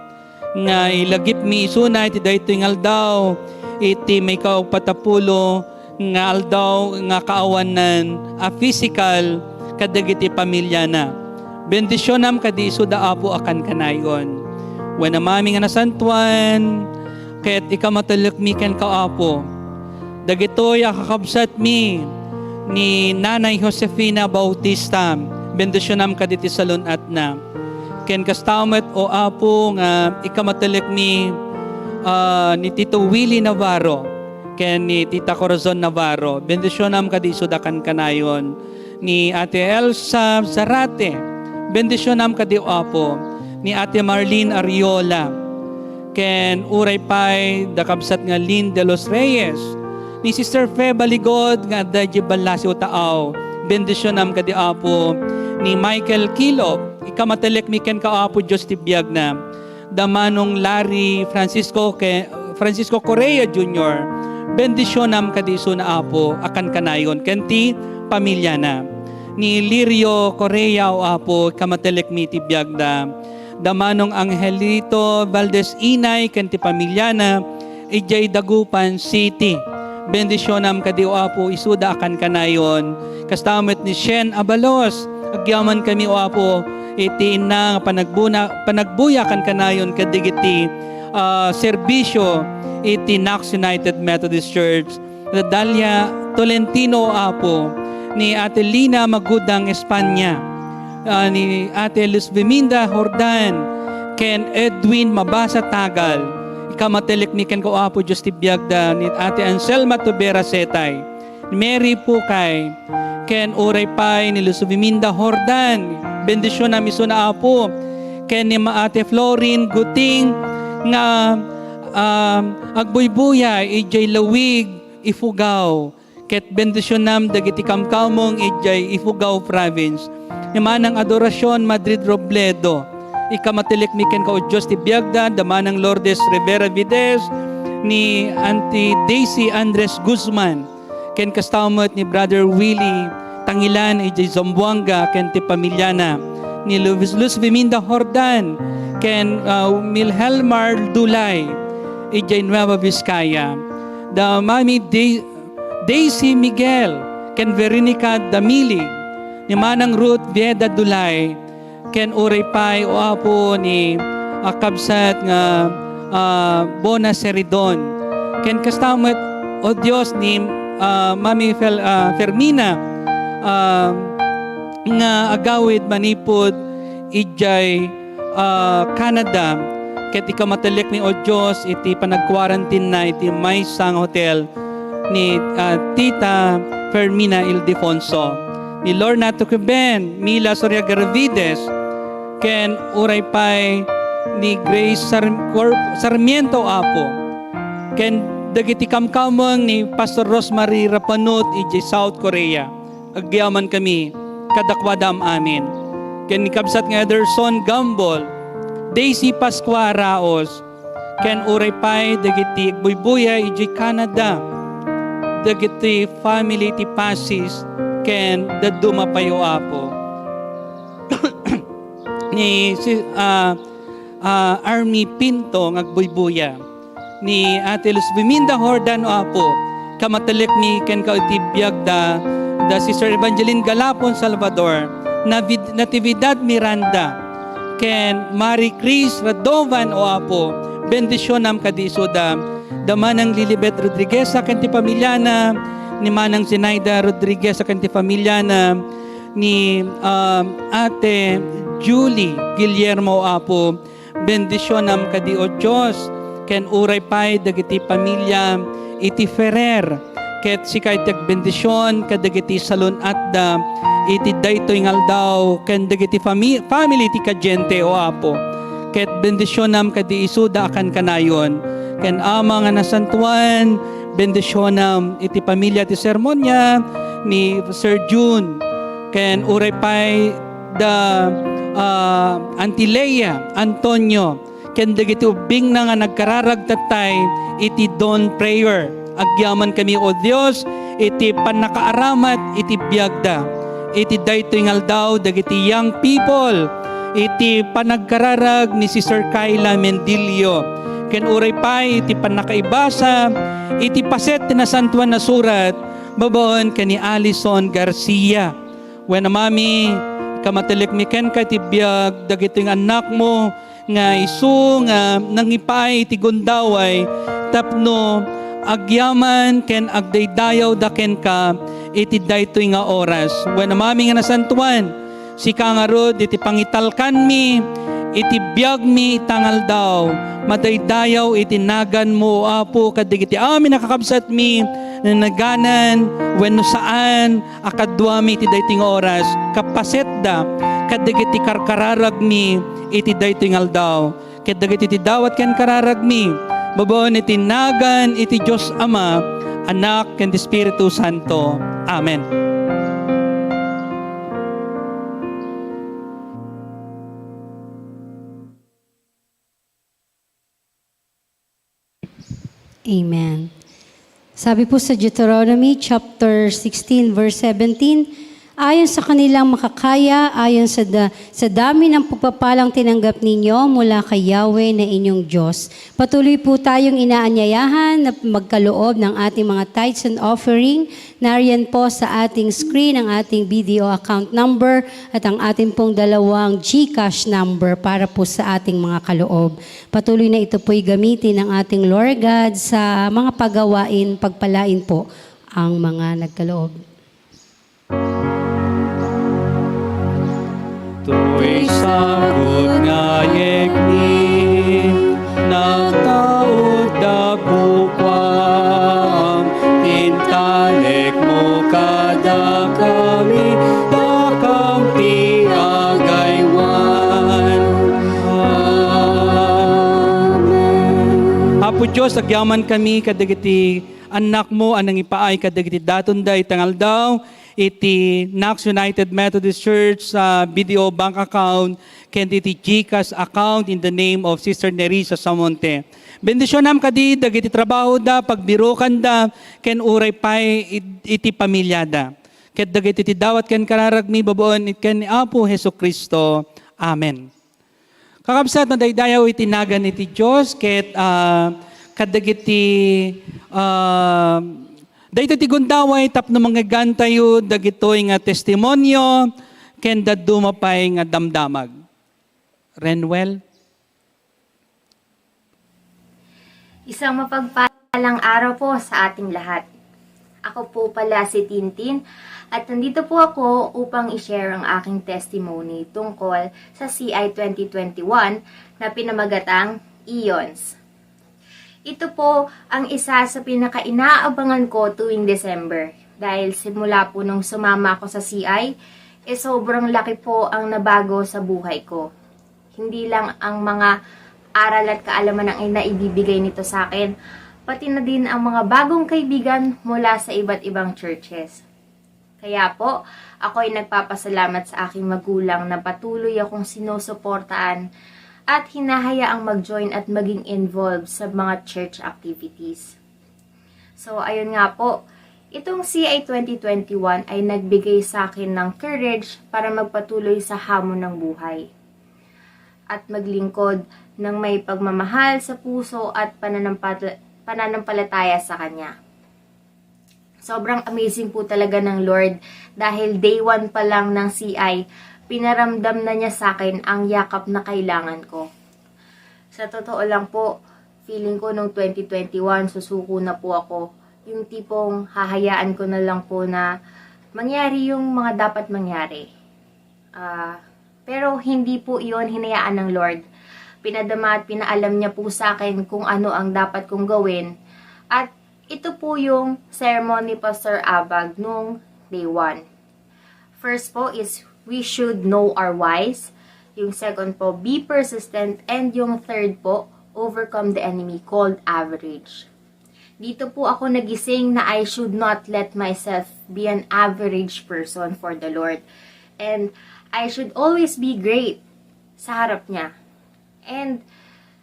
nga ilagip mi isuna iti daytoy nga aldaw iti may kaupatapulo nga aldaw nga kaawanan physical kadagiti pamilya na. Bendisyonam kadi isuda Apo akan kanayon. Wenno mami nga nasantuan ket ikamatalik mi ken ka Apo. Dagitoy kakabsat mi ni Nanay Josefina Bautista. Bendisyonam kaditi salunat na. Ken kastamet o Apo nga ikamatalik mi ni Tito Willie Navarro ken ni Tita Corazon Navarro. Bendisyonam kadi sudakan kanayon ni Ate Elsa Zarate. Bendisyonam kadi Apo ni Ate Marlene Ariola ken uray pay dakabsat nga Lynn de los Reyes ni Sister Fe Baligod nga adda Balasio Taaw. Bendisyonam kadi Apo ni Michael Kilop. Ikamatalik mi ken ka Apo Dios ti biag na Damanong Larry Francisco Correa Jr. Bendisyonam kadiso na Apo akan kanayon kenti pamilya na ni Lirio Correa o Apo kamatelek mi ti biagda Damanong Angelito Valdez Inay kenti pamilya na ijay Dagupan City. Bendisyonam kadi o Apo isuda akan kanayon kastamet ni Shen Abalos agyaman kami o Apo iti na panagbuya kan kanayon kadigiti serbisyo iti Knox United Methodist Church Dalia Tolentino Apo ni Ate Lina Magudang Espanya ni Ate Luz Viminda Hordan ken Edwin Mabasa Tagal ikamatelek mi ken ko Apo Diyos ti biagda ni Ate Anselma Tubera Setay ni Mary Pukay ken uray pay ni Luz Viminda Hordan. Bendisyon na miso na Apo ken ni Maate Florin Guting nga agbuybuya ijay lawig Ifugao ket bendisyon nam dagiti kamkamong ijay Ifugao province ni manang adorasyon Madrid Robledo ikamatelek mi ken ka o Dios ti biagda damanang Lourdes Rivera Vides ni Auntie Daisy Andres Guzman ken kastamot ni Brother Willie Tangilan ijay Zamboanga ken ti pamilyana ni Luz Viminda Hordan ken Milhelmar Dulay ijay Nueva Vizcaya da Mami Daisy Miguel ken Veronica Damili ni manang Ruth Vieda Dulay ken uray pay o apo ni kabsat nga Bona Seridon. Ken kastamet o Dios ni Mami Fermina nga agawid manipod ijay Canada. Ket ikamatalik ni o Dios iti panag-quarantine na iti may sang hotel ni Tita Fermina Ildefonso. Ni Lorna Tucuben, Mila Soria Garvides, ken uray pay ni Grace Sarmiento apo. Ken dagiti kamkamang ni Pastor Rosemary Rapanut iti South Korea. Agyaman kami kadakwadam amin. Ken ni kabsat nga Ederson Gambol, Daisy Pascua Raos, ken uray pay dagiti buybuya iti Canada. Dagiti family ti Pasis ken daduma payo apo. Ni Army Pinto ngagbuybuya. Ni Ate Luz Biminda Hordan o apo. Kamatalik ni ken kautibiyag da Sister Evangeline Galapon Salvador. Natividad Miranda. Ken Marie Cris Radovan o apo. Bendisyonam kadisoda. Damanang Lilibet Rodriguez sa kanti pamilyana, ni Manang Zinaida Rodriguez sa kanti pamilyana, ni Ate Julie Guillermo apo, bendisyonam kadi o Diyos, ken uray pay dagiti pamilya iti Ferrer, ket si kay bendisyon kadagiti salon at da iti daytoy ngaldaw, ken dagiti family ti kajente o apo, ket bendisyonam kadi isuda akan kanayon, ken ama nga nasantuan, bendisyonam iti pamilya ti sermonya ni Sir June, ken uray pay da Antilea Antonio, ken dagiti ubing na nga nagkararag tatay iti dawn prayer. Agyaman kami o Dios iti panakaaramat iti biagda, iti daytoy ngaldaw dagiti young people iti panagkararag ni Sister Kayla Mendilio, ken uray pay iti panakaibasa iti paset tinasantuan na surat babaon ken ni Alison Garcia. When mami kamatelek mi ken ka iti biag dagiti anak mo nga isu nga nangipay iti gundaway tapno agyaman ken agdaydayaw da ken ka iti daytoy nga oras. When mami nga nasantuan si kangarod iti pangitalkan mi iti biag mi itangal daw madaydayaw iti nagan mo apo kadigiti amin nakakabsat mi na naganan wenno saan akadwa mi iti daytoy nga oras kapaset da kadigiti karkararag mi iti daytoy nga aldaw kadigiti iti dawat ken kararag mi babaon iti nagan iti Diyos Ama, Anak ken ti Espiritu Santo. Amen. Amen. Sabi po sa Deuteronomy chapter 16 verse 17, ayon sa kanilang makakaya, ayon sa dami ng pagpapalang tinanggap ninyo mula kay Yahweh na inyong Diyos. Patuloy po tayong inaanyayahan na magkaloob ng ating mga tithes and offering. Nariyan po sa ating screen ang ating BDO account number at ang ating pong dalawang GCash number para po sa ating mga kaloob. Patuloy na ito po'y gamitin ng ating Lord God sa mga pagawain, pagpalain po ang mga nagkaloob. Tu'y sagot nga yekni, nagtaod dagukwang, tintalek mo kada kami, dakampi agaywan. Amen. Apo Diyos, agyaman kami kadagiti anak mo, anang ipaay kadagiti datunday tangal daw, iti Knox United Methodist Church sa BDO bank account, ken iti GCash account in the name of Sister Nerissa Samonte. Bendisyonam kadi dagiti trabaho da, pagbirukan da, ken uray pay iti pamilyada. Ket dagiti iti dawat ken kararagmi babaon ken ni Apo Hesukristo. Amen. Kakabsat na daydayaw iti nagan iti Dios ket kadagiti dahito ti gundaway tapno mga gantayo dagitoy nga testimonyo ken daduma pay nga damdamag. Renwell. Isang mapagpalang araw po sa ating lahat. Ako po pala si Tintin at nandito po ako upang i-share ang aking testimony tungkol sa CI 2021 na pinamagatang Eons. Ito po ang isa sa pinaka-inaabangan ko tuwing December dahil simula po nung sumama ako sa CI, sobrang laki po ang nabago sa buhay ko. Hindi lang ang mga aral at kaalaman ang naibibigay nito sa akin, pati na din ang mga bagong kaibigan mula sa iba't ibang churches. Kaya po, ako ay nagpapasalamat sa aking magulang na patuloy akong sinusuportaan at hinahayaang mag-join at maging involved sa mga church activities. So, ayun nga po, itong CI 2021 ay nagbigay sa akin ng courage para magpatuloy sa hamon ng buhay at maglingkod ng may pagmamahal sa puso at pananampalataya sa Kanya. Sobrang amazing po talaga ng Lord dahil day 1 pa lang ng CI, pinaramdam na niya sa akin ang yakap na kailangan ko. Sa totoo lang po, feeling ko nung 2021, susuko na po ako. Yung tipong hahayaan ko na lang po na mangyari yung mga dapat mangyari. Pero hindi po iyon hinayaan ng Lord. Pinadama at pinaalam niya po sa akin kung ano ang dapat kong gawin. At ito po yung sermon ni Pastor Abag nung day 1. First po is, we should know our whys. Yung second po, be persistent. And yung third po, overcome the enemy called average. Dito po ako nagising na I should not let myself be an average person for the Lord. And I should always be great sa harap niya. And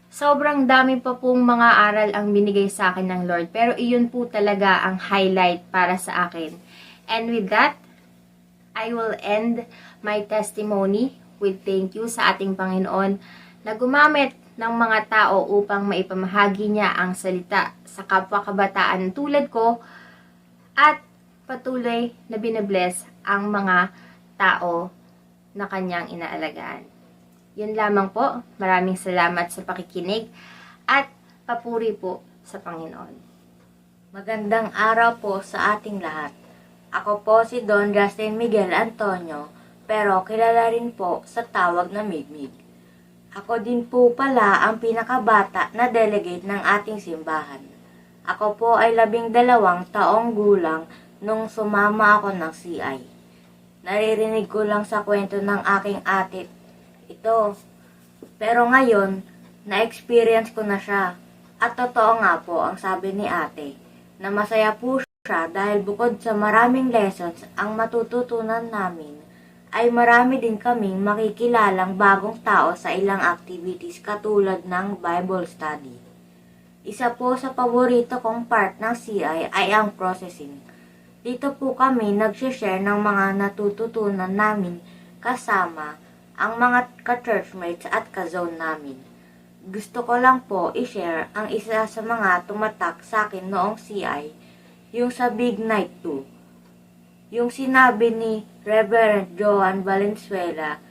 sobrang dami pa pong mga aral ang binigay sa akin ng Lord. Pero iyon po talaga ang highlight para sa akin. And with that, I will end my testimony with thank you sa ating Panginoon na gumamit ng mga tao upang maipamahagi niya ang salita sa kapwa-kabataan tulad ko at patuloy na binabless ang mga tao na kanyang inaalagaan. Yun lamang po. Maraming salamat sa pakikinig at papuri po sa Panginoon. Magandang araw po sa ating lahat. Ako po si Don Justin Miguel Antonio, pero kilala rin po sa tawag na Migmig. Ako din po pala ang pinakabata na delegate ng ating simbahan. Ako po ay 12 taong gulang nung sumama ako ng CI. Naririnig ko lang sa kwento ng aking ate ito. Pero ngayon, na-experience ko na siya. At totoo nga po ang sabi ni ate, na masaya po siya dahil bukod sa maraming lessons ang matututunan namin, ay marami din kaming makikilalang bagong tao sa ilang activities katulad ng Bible study. Isa po sa paborito kong part ng CI ay ang processing. Dito po kami nag-share ng mga natututunan namin kasama ang mga ka-churchmates at ka-zone namin. Gusto ko lang po i-share ang isa sa mga tumatak sa akin noong CI, yung sa Big Night 2. Yung sinabi ni Reverend Joan Valenzuela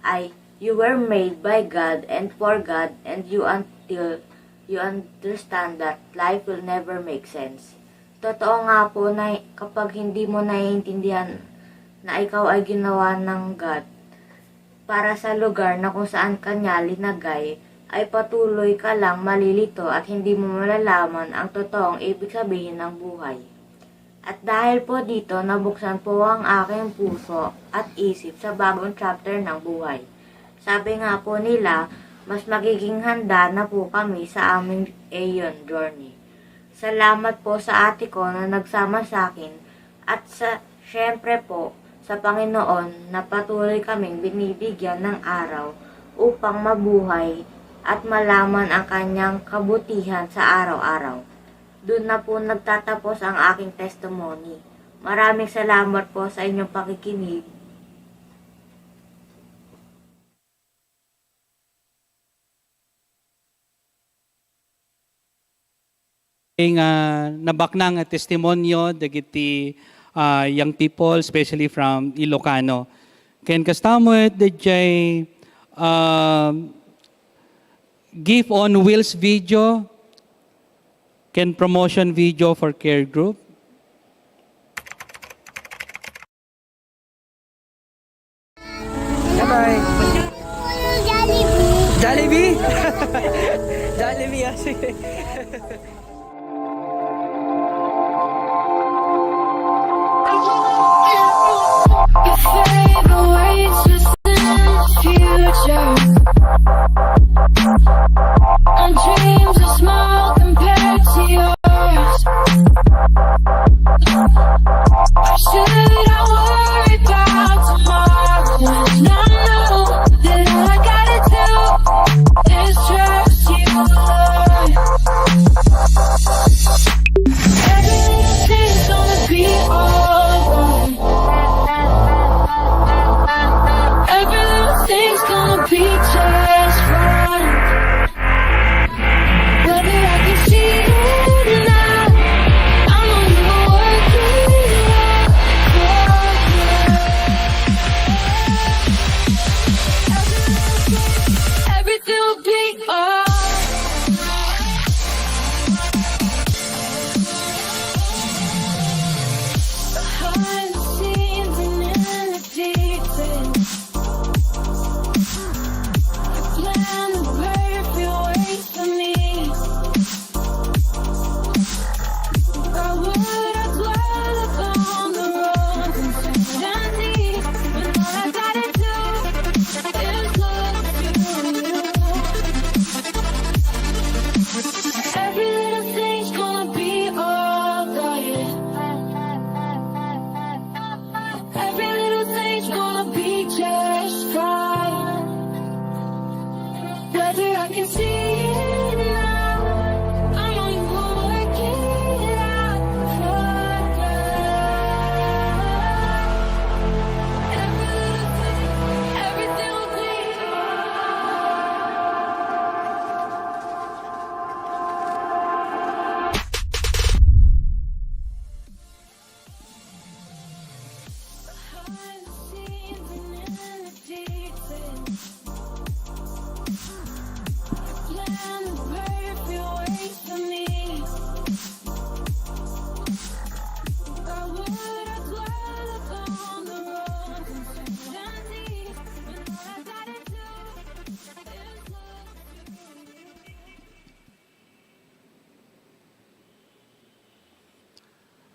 ay, you were made by God and for God and you until you understand that life will never make sense. Totoo nga po na kapag hindi mo naiintindihan na ikaw ay ginawa ng God para sa lugar na kung saan kanya linagay, ay patuloy ka lang malilito at hindi mo malalaman ang totoong ibig sabihin ng buhay. At dahil po dito, nabuksan po ang aking puso at isip sa bagong chapter ng buhay. Sabi nga po nila, mas magiging handa na po kami sa aming Aeon journey. Salamat po sa ate ko na nagsama sa akin at syempre po sa Panginoon na patuloy kaming binibigyan ng araw upang mabuhay at malaman ang kanyang kabutihan sa araw-araw. Doon na po nagtatapos ang aking testimony. Maraming salamat po sa inyong pakikinig. Nabakna nga testimonyo dagiti young people, especially from Ilocano. Ken kastamot, dajay give on wheels video, can promotion video for care group. Bye-bye. Jollibee? Jollibee, ah, sige. Your favorite ways within the future. Our dreams are small compared to yours. Should I worry about tomorrow? And I know that all I gotta do is trust you, Lord. Everything's gonna be alright. Everything's gonna be just fine. Whether I can see it or not, I know you will work it out for good. Everything will be alright. Behind the scenes and in the details, plan the perfect ways for me. I would dwell upon the road and deep, but all I gotta do is look to you. Every little thing's gonna be alright. Every little thing's gonna be just fine. Whether I can see it now, I know you will work it out for good. Every little thing, everything will be behind the scenes and in the details. Plan the perfect ways for me. I would dwell upon the road and deep, but all I gotta do is look to you.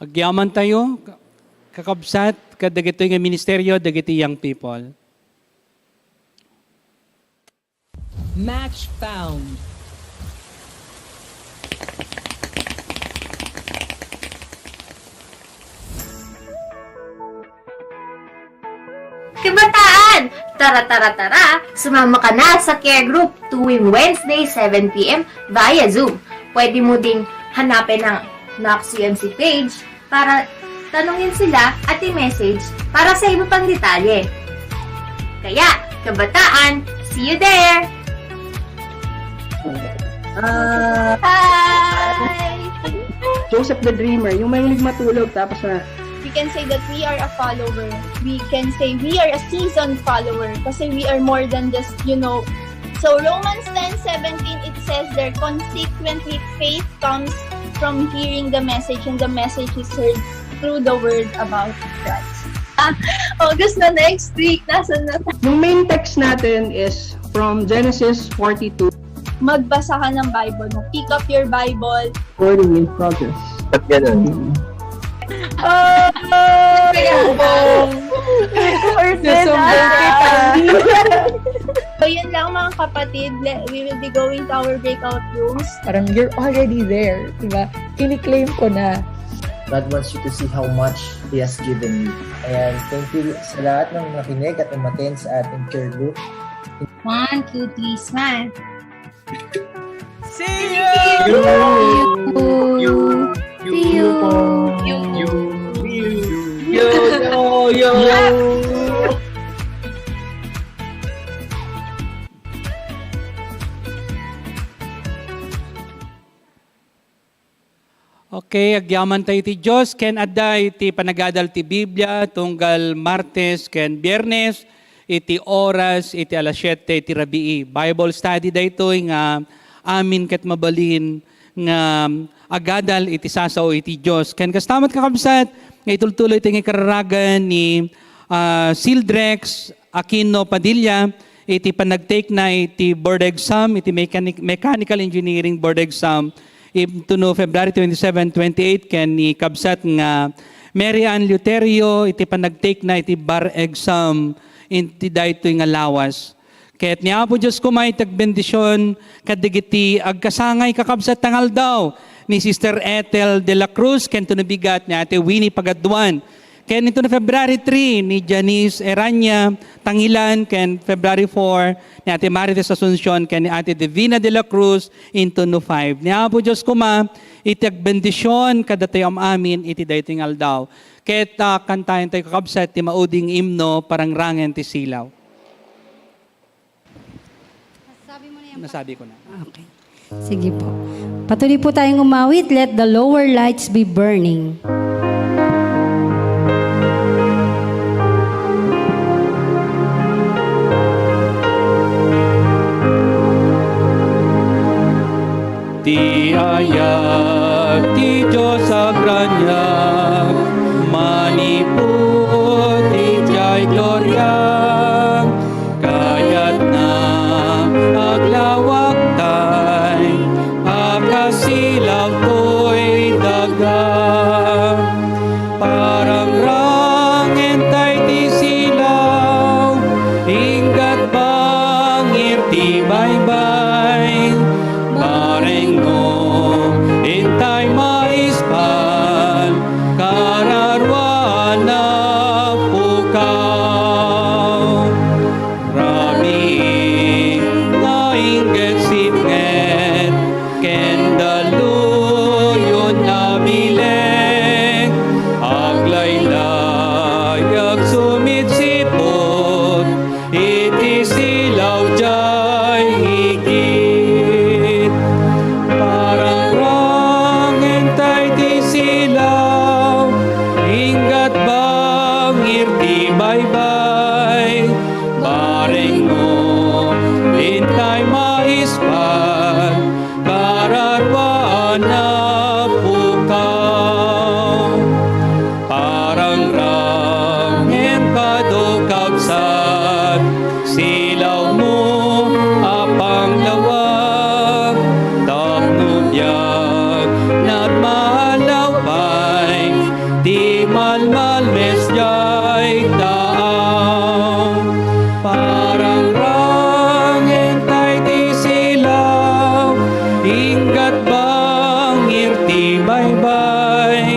Agyaman tayo, kakabsat, kadagito yung ministeryo, dagiti young people. Match found. Kabataan! Tara, tara, tara! Sumama ka na sa care group tuwing Wednesday, 7 p.m. via Zoom. Pwede mo ding hanapin ang Knox UMC page para tanungin sila at i-message para sa iba pang detalye. Kaya, kabataan, see you there! Hi! Joseph the Dreamer, yung mahilig matulog tapos na We can say that we are a follower. We can say we are a seasoned follower kasi we are more than just, So Romans 10:17, it says there, consequently, faith comes from hearing the message and the message is heard through the word about Christ. August na next week, nasa na yung main text natin is from Genesis 42. magbasa ka ng Bible mo. Pick up your Bible. Recording in progress. Ba't ganun? So yun lang mga kapatid, we will be going to our breakout rooms. Parang you're already there, diba? Kini-claim ko na. God wants you to see how much He has given you. And thank you sa lahat ng nakinig at umaten sa ating care group. 1, 2, 3, smile! See you! See you! Okay, agyaman tayo ti Diyos, ken adday ti panagadal ti Biblia, tunggal Martes, ken Biyernes, iti oras, iti alas 7, iti rabii. Bible study daytoy nga amin ket mabalin nga agadal iti sasaw iti Dios. Ken kastamat kakabsat nga itultuloy iti nga kararagan ni Sildrex Aquino Padilla iti panagtake na iti board exam, iti mechanical engineering board exam ito no February 27, 28 ken ni kabsat nga Mary Ann Luterio iti panagtake na iti bar exam iti daytoy nga lawas. Ket niya po Diyos kumay tagbendisyon kadigiti agkasangay kakabsat tangal daw ni Sister Ethel de la Cruz ken tunubigat ni Ate Winnie Pagaduan. Ken ito na February 3 ni Janice Eranya Tangilan ken February 4 ni Ate Marites Asuncion ken ni Ate Divina de la Cruz into no 5. Niya po Diyos kuma iti agbendisyon kadatay amin iti daytoy aldaw. Ket kantayan tayo kakabsat ti mauding imno parang rangen ti silaw. Nasabi ko na. Okay. Sige po. Patuloy po tayong umawit. Let the lower lights be burning. Ti ayat ti Diyos agranya, manipod ti jay gloria, kayat na aglawak tay, akasilaw to'y daga. Parang rangen tay ti silaw, inggat bangir ti baybay, Marengo, intay maispan, kararwan na pukaw. Rami na inget sitnget, kendaluyon na bileg, aglaylayag sumitsipot, iti silaw jay higit. Parang rangen tay ti silaw, ingat bangir ti baybay, barengo, intay maispan, kararwan na pukaw. Parang rangen kadukabsat, silaw mo apang lawag, tapnubyan nagmalawpay, di malmal mesjay taaw. Parang rangen tay ti silaw, ingat bangir ti baybay,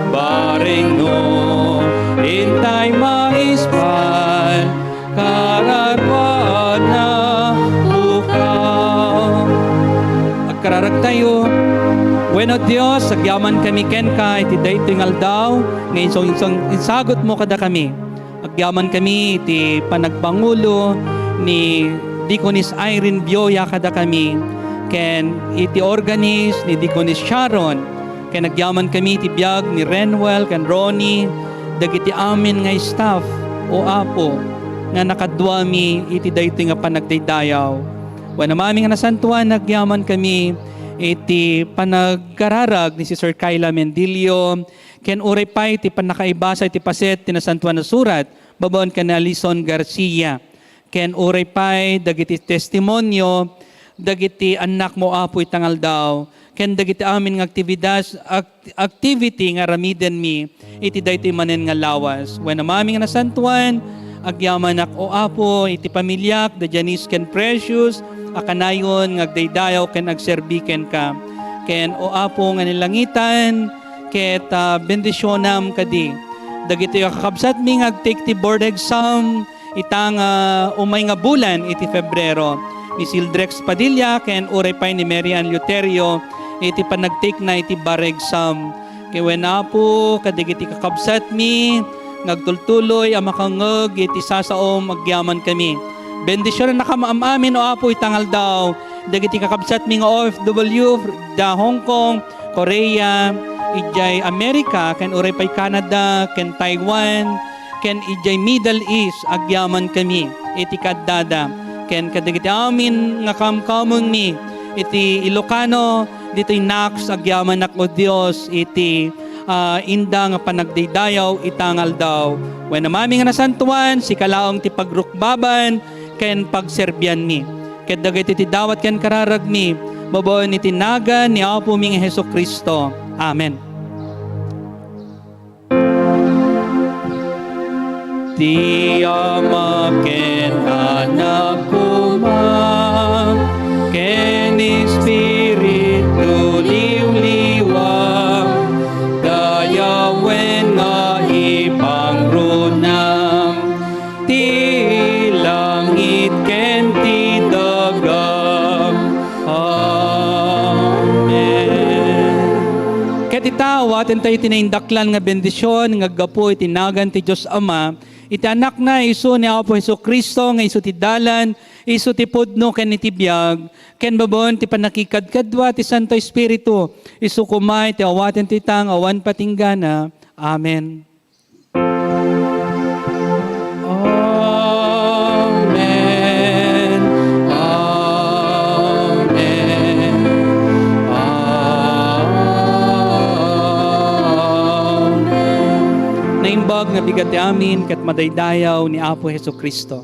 barengo, intay maispan, kararwan na pukaw. Agkararag tayo. Bueno Dios, agyaman kami ken ka iti daytoy aldaw, ngayon isagot mo kada kami. Agyaman kami iti panagpangulo ni Deaconess Irene Bioya kada kami, ken iti organist ni Deaconess Sharon, ken agyaman kami iti biag ni Renwell ken Ronnie, dagiti amin nga staff o apo nga nakadwami iti daytoy nga panagdaydayaw. Wenno mami nga nasantuan, nagyaman kami iti panagkararag ni si Sir Kyla Mendilio, ken uray pa iti panakaibasa iti paset tinasantuan na surat, babon ka na Lison Garcia, ken uray pa dagiti testimonyo, dagiti anak mo apo itangal daw, ken dagiti amin nga activity nga ramiden mi, iti daytoy manen nga lawas. Wenno mami nga nasantuan, agyaman o apo iti pamilyak, da Janice ken Precious, akanayon ngagdaydayaw ken agserbiken ka, ken o apo nga nilangitan, ket bendisyonam kadi. Dagiti kakabsat mi ngagtake ti board exam, itang umay nga bulan iti Febrero, ni Sildrex Padilla, ken uray pay ni Mary Ann Luterio, iti panagtake na iti bar exam. Kewen apo, kadigiti kakabsat mi, ngagtultuloy ang makangag iti sasaom agyaman kami. Bendisyon na nakamaamamin o apo itangal daw, dagiti kakabsat mi nga OFW da Hong Kong, Korea, ijay Amerika, ken uray pay Canada, ken Taiwan, ken ijay Middle East agyaman kami iti kaddada ken kadagiti amin nga kamkamon mi iti Ilocano dito'y Nax agyaman nak o Dios iti inda nga panagdaydayaw itangal daw when amami nga nasantuan si kalaong ti pagrukbaban ken pagserbyan mi ket dagiti ti dawat ken kararag mi babaen iti nagan ni Apo ming Hesus Kristo. Amen. Ti Ama ken Anak kuma ken Espiritu liwliwang dayawen nga ipangrunam ti langit ken ti dagam. Amen. Ket itawa tayo tinaindaklan nga bendisyon nga gapu itinagan ti Dios Ama iti anak na isu ni Apo Hesus Kristo nga isu ti dalan, isu ti pudno ken iti biag, ken babon ti panakikadkadwa ti Santo Espiritu, isu kumay ti awaten ti tang awan patinggana. Amen. Amen. Amen. Amen. Naimbag nga bigat ti amin ket madaydayaw ni Apo Hesus Kristo.